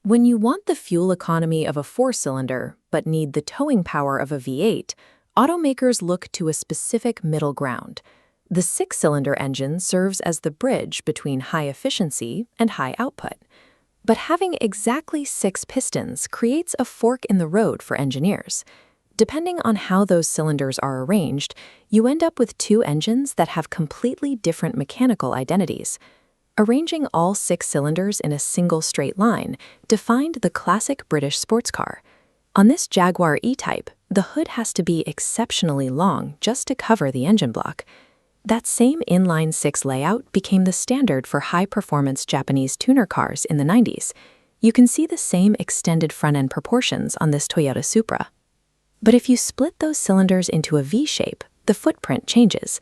When you want the fuel economy of a four-cylinder but need the towing power of a V8, automakers look to a specific middle ground. The six-cylinder engine serves as the bridge between high efficiency and high output. But having exactly six pistons creates a fork in the road for engineers. Depending on how those cylinders are arranged, you end up with two engines that have completely different mechanical identities. Arranging all six cylinders in a single straight line defined the classic British sports car. On this Jaguar E-Type, the hood has to be exceptionally long just to cover the engine block. That same inline six layout became the standard for high-performance Japanese tuner cars in the 90s. You can see the same extended front-end proportions on this Toyota Supra. But if you split those cylinders into a V shape, the footprint changes.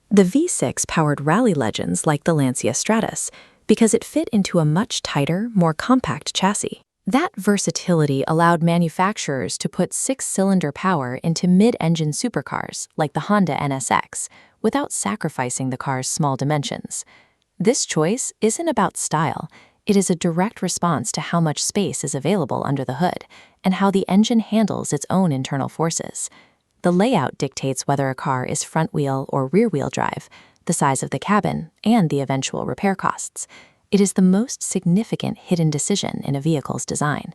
The V6 powered rally legends like the Lancia Stratus because it fit into a much tighter, more compact chassis. That versatility allowed manufacturers to put six-cylinder power into mid-engine supercars like the Honda NSX without sacrificing the car's small dimensions. This choice isn't about style. It is a direct response to how much space is available under the hood and how the engine handles its own internal forces. The layout dictates whether a car is front-wheel or rear-wheel drive, the size of the cabin, and the eventual repair costs. It is the most significant hidden decision in a vehicle's design.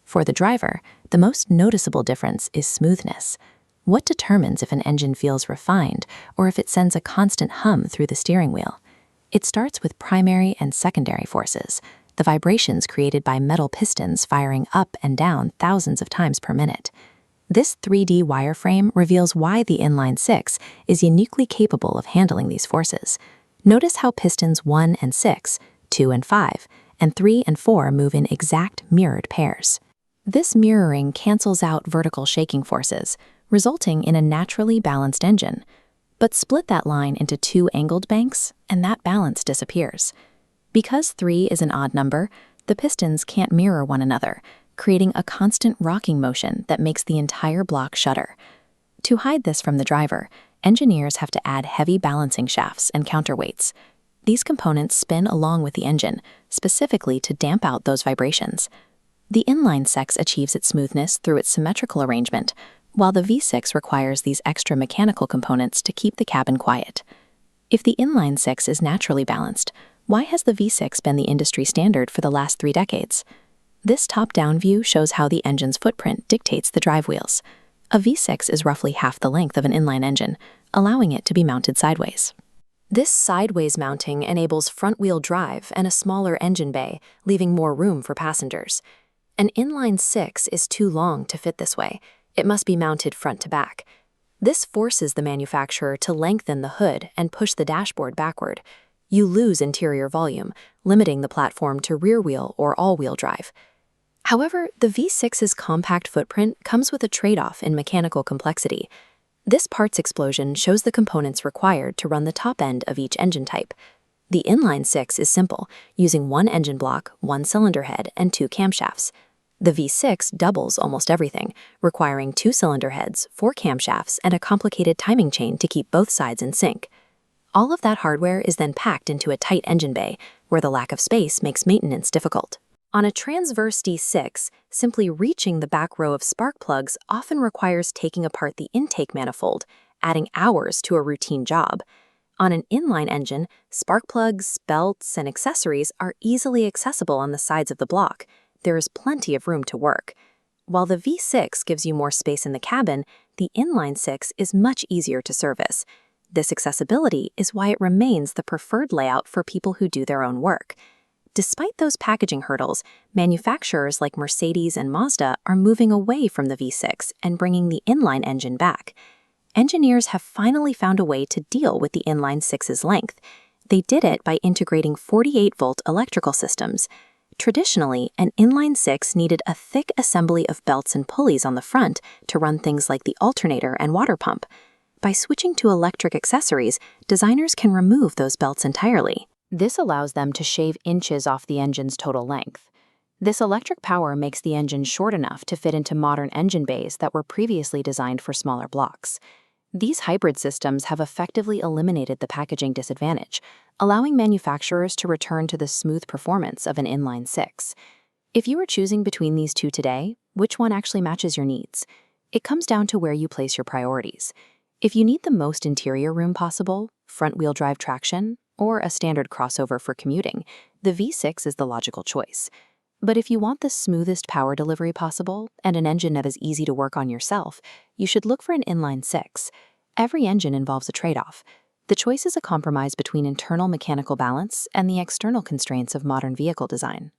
For the driver, the most noticeable difference is smoothness. What determines if an engine feels refined or if it sends a constant hum through the steering wheel? It starts with primary and secondary forces, the vibrations created by metal pistons firing up and down thousands of times per minute. This 3D wireframe reveals why the Inline 6 is uniquely capable of handling these forces. Notice how pistons 1 and 6, 2 and 5, and 3 and 4 move in exact mirrored pairs. This mirroring cancels out vertical shaking forces, resulting in a naturally balanced engine. But split that line into two angled banks, and that balance disappears. Because 3 is an odd number, the pistons can't mirror one another, creating a constant rocking motion that makes the entire block shudder. To hide this from the driver, engineers have to add heavy balancing shafts and counterweights. These components spin along with the engine, specifically to damp out those vibrations. The Inline 6 achieves its smoothness through its symmetrical arrangement, while the V6 requires these extra mechanical components to keep the cabin quiet. If the Inline 6 is naturally balanced, why has the V6 been the industry standard for the last 3 decades? This top-down view shows how the engine's footprint dictates the drive wheels. A V6 is roughly half the length of an inline engine, allowing it to be mounted sideways. This sideways mounting enables front-wheel drive and a smaller engine bay, leaving more room for passengers. An inline 6 is too long to fit this way. It must be mounted front to back. This forces the manufacturer to lengthen the hood and push the dashboard backward. You lose interior volume, limiting the platform to rear-wheel or all-wheel drive. However, the V6's compact footprint comes with a trade-off in mechanical complexity. This parts explosion shows the components required to run the top end of each engine type. The Inline 6 is simple, using one engine block, one cylinder head, and two camshafts. The V6 doubles almost everything, requiring two cylinder heads, four camshafts, and a complicated timing chain to keep both sides in sync. All of that hardware is then packed into a tight engine bay, where the lack of space makes maintenance difficult. On a transverse D6, simply reaching the back row of spark plugs often requires taking apart the intake manifold, adding hours to a routine job. On an inline engine, spark plugs, belts, and accessories are easily accessible on the sides of the block. There is plenty of room to work. While the V6 gives you more space in the cabin, the Inline 6 is much easier to service. This accessibility is why it remains the preferred layout for people who do their own work. Despite those packaging hurdles, manufacturers like Mercedes and Mazda are moving away from the V6 and bringing the inline engine back. Engineers have finally found a way to deal with the Inline 6's length. They did it by integrating 48-volt electrical systems. Traditionally, an Inline 6 needed a thick assembly of belts and pulleys on the front to run things like the alternator and water pump. By switching to electric accessories, designers can remove those belts entirely. This allows them to shave inches off the engine's total length. This electric power makes the engine short enough to fit into modern engine bays that were previously designed for smaller blocks. These hybrid systems have effectively eliminated the packaging disadvantage, allowing manufacturers to return to the smooth performance of an Inline 6. If you were choosing between these two today, which one actually matches your needs? It comes down to where you place your priorities. If you need the most interior room possible, front-wheel drive traction, or a standard crossover for commuting, the V6 is the logical choice. But if you want the smoothest power delivery possible and an engine that is easy to work on yourself, you should look for an inline six. Every engine involves a trade-off. The choice is a compromise between internal mechanical balance and the external constraints of modern vehicle design.